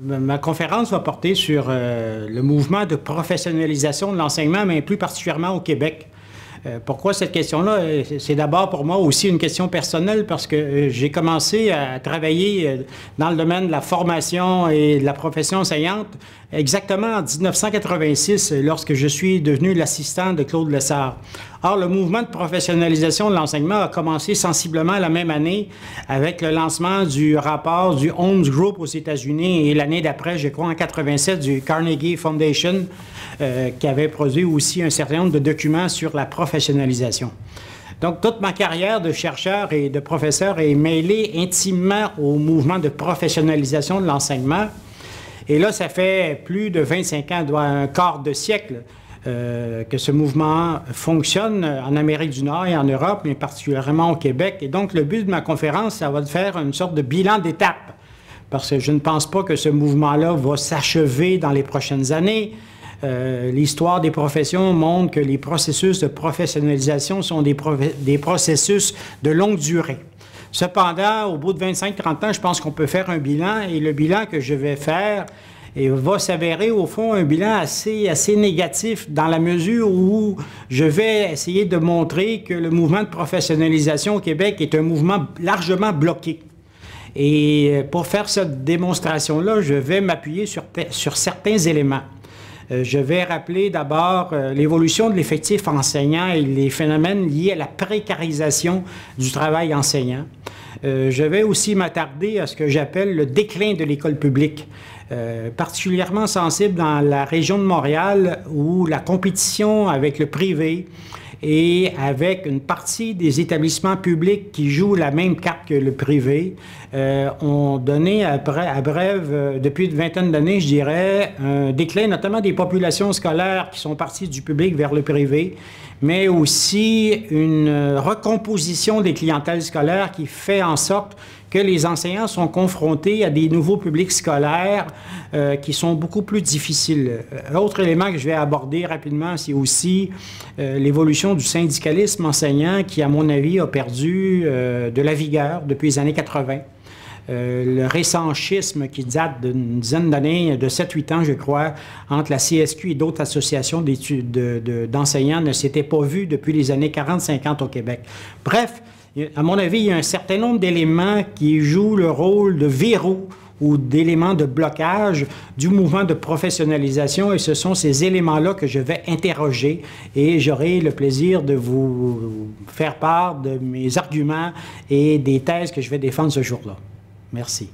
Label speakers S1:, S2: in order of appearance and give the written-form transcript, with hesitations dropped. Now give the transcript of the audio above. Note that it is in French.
S1: Ma conférence va porter sur le mouvement de professionnalisation de l'enseignement, mais plus particulièrement au Québec. Pourquoi cette question-là? C'est d'abord pour moi aussi une question personnelle parce que j'ai commencé à travailler dans le domaine de la formation et de la profession enseignante exactement en 1986 lorsque je suis devenu l'assistant de Claude Lessard. Or, le mouvement de professionnalisation de l'enseignement a commencé sensiblement la même année avec le lancement du rapport du Holmes Group aux États-Unis et l'année d'après, je crois en 87, du Carnegie Foundation qui avait produit aussi un certain nombre de documents sur la professionnalisation. Donc, toute ma carrière de chercheur et de professeur est mêlée intimement au mouvement de professionnalisation de l'enseignement. Et là, ça fait plus de 25 ans, un quart de siècle, que ce mouvement fonctionne en Amérique du Nord et en Europe, mais particulièrement au Québec. Et donc, le but de ma conférence, ça va de faire une sorte de bilan d'étape, parce que je ne pense pas que ce mouvement-là va s'achever dans les prochaines années. L'histoire des professions montre que les processus de professionnalisation sont des processus de longue durée. Cependant, au bout de 25-30 ans, je pense qu'on peut faire un bilan, et le bilan que je vais faire va s'avérer, au fond, un bilan assez négatif dans la mesure où je vais essayer de montrer que le mouvement de professionnalisation au Québec est un mouvement largement bloqué. Et pour faire cette démonstration-là, je vais m'appuyer sur certains éléments. Je vais rappeler d'abord l'évolution de l'effectif enseignant et les phénomènes liés à la précarisation du travail enseignant. Je vais aussi m'attarder à ce que j'appelle le déclin de l'école publique, particulièrement sensible dans la région de Montréal où la compétition avec le privé et avec une partie des établissements publics qui jouent la même carte que le privé, ont donné à brève, depuis une vingtaine d'années, je dirais, un déclin notamment des populations scolaires qui sont parties du public vers le privé, mais aussi une recomposition des clientèles scolaires qui fait en sorte que les enseignants sont confrontés à des nouveaux publics scolaires qui sont beaucoup plus difficiles. L'autre élément que je vais aborder rapidement, c'est aussi l'évolution du syndicalisme enseignant qui, à mon avis, a perdu de la vigueur depuis les années 80. Le récent schisme qui date d'une dizaine d'années, de 7-8 ans, je crois, entre la CSQ et d'autres associations d'enseignants ne s'était pas vu depuis les années 40-50 au Québec. Bref, à mon avis, il y a un certain nombre d'éléments qui jouent le rôle de verrou ou d'éléments de blocage du mouvement de professionnalisation, et ce sont ces éléments-là que je vais interroger, et j'aurai le plaisir de vous faire part de mes arguments et des thèses que je vais défendre ce jour-là. Merci.